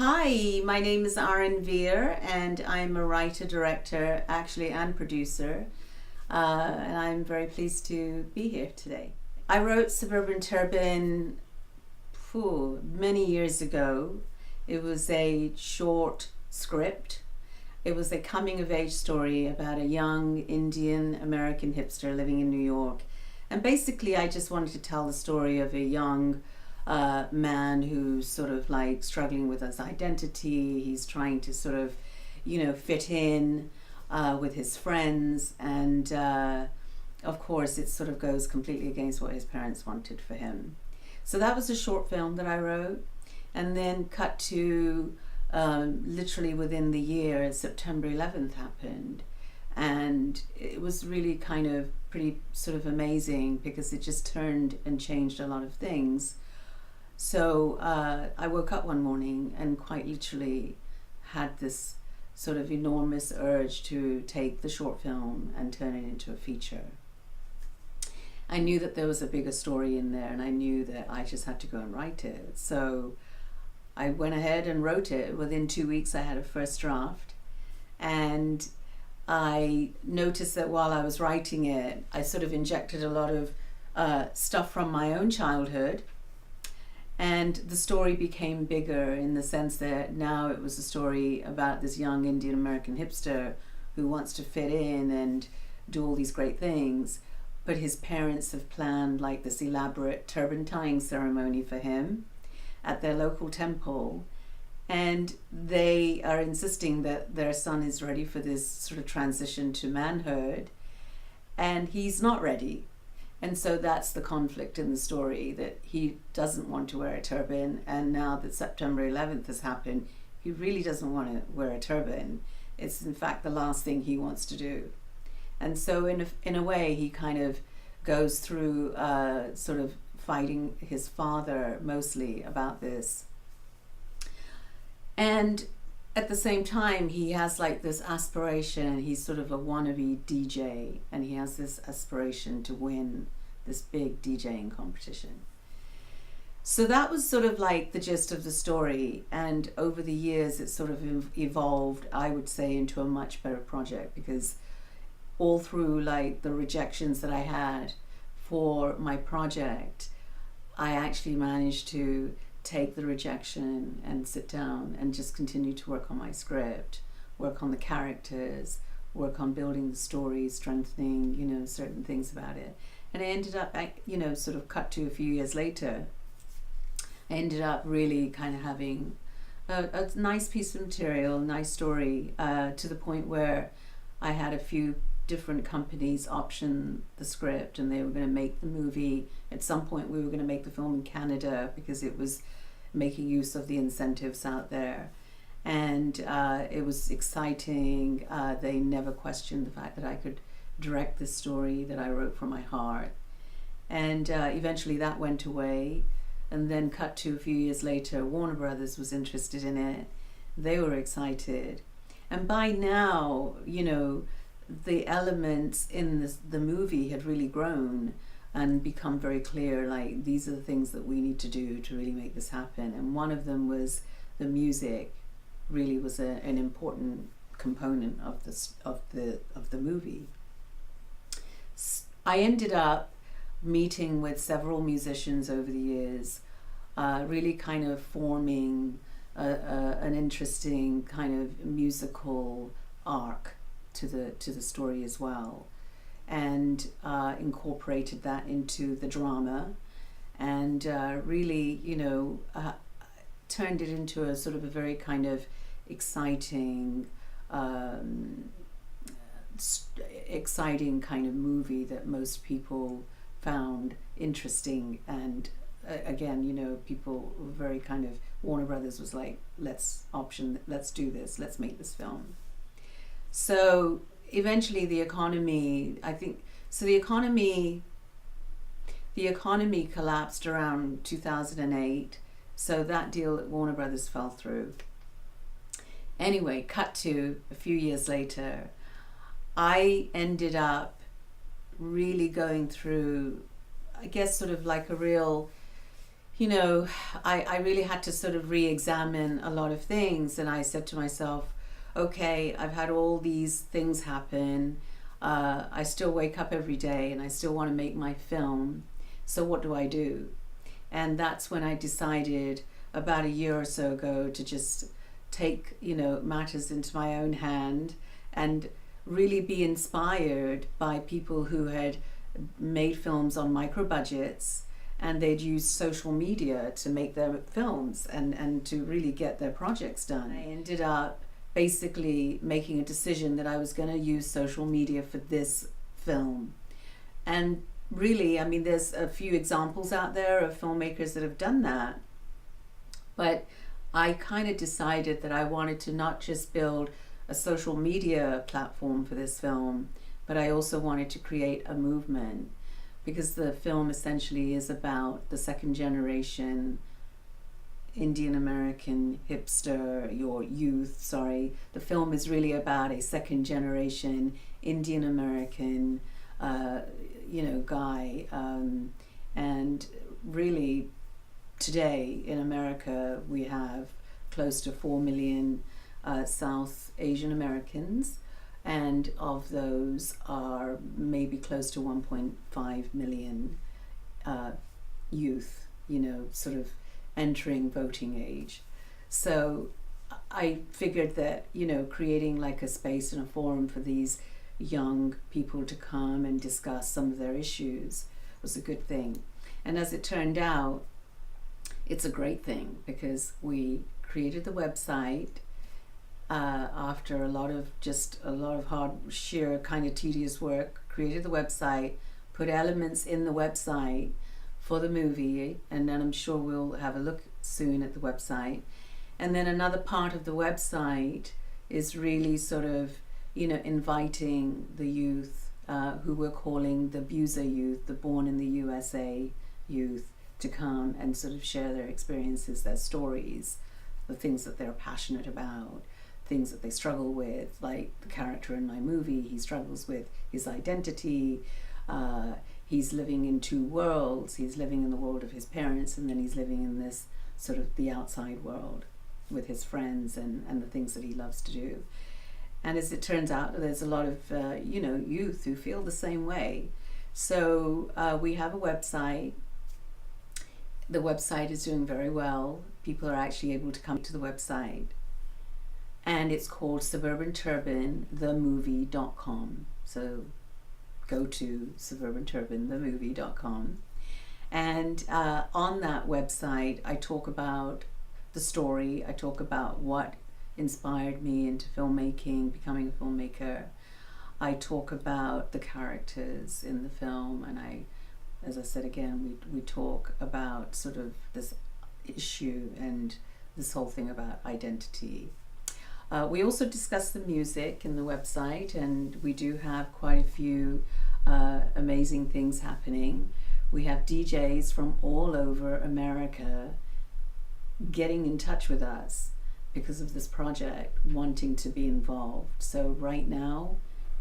Hi, my name is Arun1 and I'm a writer, director, actually, and producer. And I'm very pleased to be here today. I wrote Suburban Turban many years ago. It was a short script. It was a coming of age story about a young Indian American hipster living in New York. And basically, I just wanted to tell the story of a young man who's sort of like struggling with his identity. He's trying to sort of, fit in with his friends. And of course, it sort of goes completely against what his parents wanted for him. So that was a short film that I wrote. And then cut to literally within the year, September 11th happened. And it was really kind of pretty sort of amazing because it just turned and changed a lot of things. So I woke up one morning and quite literally had this sort of enormous urge to take the short film and turn it into a feature. I knew that there was a bigger story in there, and I knew that I just had to go and write it. So I went ahead and wrote it. Within 2 weeks I had a first draft, and I noticed that while I was writing it, I sort of injected a lot of stuff from my own childhood. And the story became bigger in the sense that now it was a story about this young Indian American hipster who wants to fit in and do all these great things. But his parents have planned like this elaborate turban tying ceremony for him at their local temple. And they are insisting that their son is ready for this sort of transition to manhood. And he's not ready. And so that's the conflict in the story, that he doesn't want to wear a turban, and now that September 11th has happened, he really doesn't want to wear a turban. It's in fact the last thing he wants to do. And so in a way, he kind of goes through sort of fighting his father mostly about this. And at the same time, he has like this aspiration. He's sort of a wannabe DJ, and he has this aspiration to win this big DJing competition. So that was sort of like the gist of the story. And over the years, it sort of evolved, I would say, into a much better project, because all through like the rejections that I had for my project, I actually managed to take the rejection and sit down and just continue to work on my script, work on the characters, work on building the story, strengthening, certain things about it. And I ended up, sort of cut to a few years later, I ended up really kind of having a nice piece of material, nice story, to the point where I had a few different companies option the script, and they were going to make the movie. At some point we were going to make the film in Canada because it was making use of the incentives out there, and it was exciting. They never questioned the fact that I could direct this story that I wrote from my heart. And eventually that went away, and then cut to a few years later, Warner Brothers was interested in it. They were excited, and by now, the elements in the movie had really grown and become very clear, like these are the things that we need to do to really make this happen. And one of them was the music really was an important component of the movie. I ended up meeting with several musicians over the years, really kind of forming an interesting kind of musical arc to the story as well, and incorporated that into the drama, and really turned it into a sort of a very kind of exciting kind of movie that most people found interesting. And again, people were very kind of, Warner Brothers was like, let's do this, let's make this film. So eventually the economy collapsed around 2008. So that deal at Warner Brothers fell through. Anyway, cut to a few years later, I ended up really going through, I guess, sort of like a real, you know, I really had to sort of re-examine a lot of things, and I said to myself, okay, I've had all these things happen. I still wake up every day and I still want to make my film. So what do I do? And that's when I decided about a year or so ago to just take, you know, matters into my own hand and really be inspired by people who had made films on micro budgets, and they'd use social media to make their films and to really get their projects done. I ended up basically making a decision that I was going to use social media for this film. And really, I mean, there's a few examples out there of filmmakers that have done that, but I kind of decided that I wanted to not just build a social media platform for this film, but I also wanted to create a movement, because the film essentially is about the second generation Indian American hipster, your youth, sorry. The film is really about a second generation Indian American, guy. And really, today in America, we have close to 4 million South Asian Americans, and of those are maybe close to 1.5 million youth, sort of entering voting age. So I figured that, creating like a space and a forum for these young people to come and discuss some of their issues was a good thing. And as it turned out, it's a great thing, because we created the website after a lot of hard, sheer kind of tedious work, created the website, put elements in the website for the movie, and then I'm sure we'll have a look soon at the website. And then another part of the website is really sort of, inviting the youth who we're calling the Abuser youth, the Born in the USA youth, to come and sort of share their experiences, their stories, the things that they're passionate about, things that they struggle with. Like the character in my movie, he struggles with his identity. He's living in two worlds. He's living in the world of his parents, and then he's living in this sort of the outside world with his friends and the things that he loves to do. And as it turns out, there's a lot of youth who feel the same way. So we have a website. The website is doing very well. People are actually able to come to the website, and it's called suburbanturbanthemovie.com. So go to suburbanturbanthemovie.com, and on that website I talk about the story. I talk about what inspired me into filmmaking, becoming a filmmaker. I talk about the characters in the film, and as I said again, we talk about sort of this issue and this whole thing about identity. We also discuss the music in the website, and we do have quite a few amazing things happening. We have DJs from all over America getting in touch with us because of this project, wanting to be involved. So right now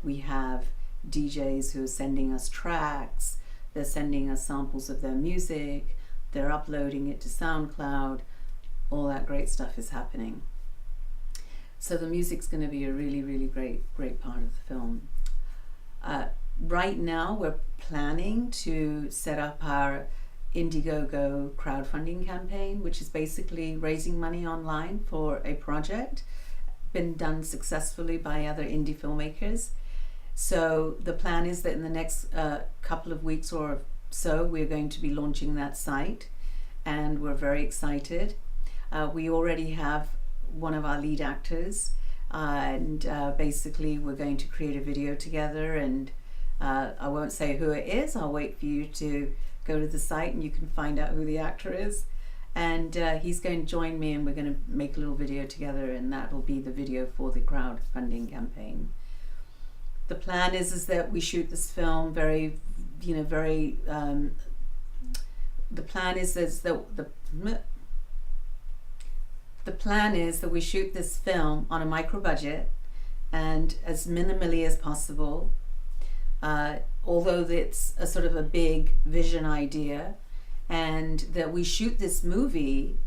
we have DJs who are sending us tracks, they're sending us samples of their music, they're uploading it to SoundCloud. All that great stuff is happening. So the music's going to be a really, really great part of the film. Right now we're planning to set up our Indiegogo crowdfunding campaign, which is basically raising money online for a project, been done successfully by other indie filmmakers. So the plan is that in the next couple of weeks or so, we're going to be launching that site, and we're very excited. We already have one of our lead actors, and basically we're going to create a video together, and I won't say who it is. I'll wait for you to go to the site and you can find out who the actor is. And he's going to join me, and we're going to make a little video together, and that'll be the video for the crowdfunding campaign. The plan is that we shoot this film the plan is that we shoot this film on a micro budget and as minimally as possible. Although it's a sort of a big vision idea, and that we shoot this movie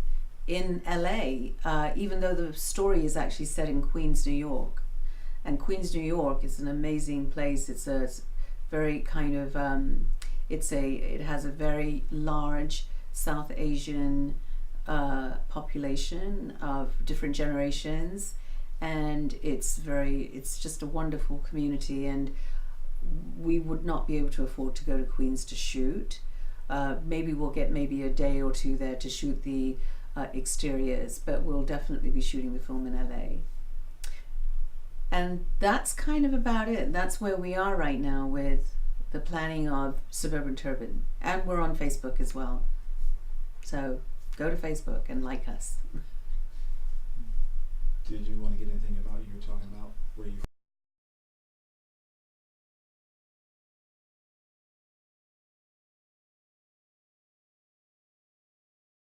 in LA, even though the story is actually set in Queens, New York. And Queens, New York is an amazing place. It's a very kind of, it has a very large South Asian population of different generations, and it's just a wonderful community, and we would not be able to afford to go to Queens to shoot. Maybe we'll get maybe a day or two there to shoot the exteriors, but we'll definitely be shooting the film in LA. And that's kind of about it. That's where we are right now with the planning of Suburban Turban. And we're on Facebook as well. So go to Facebook and like us. Did you want to get anything about, you were talking about where you're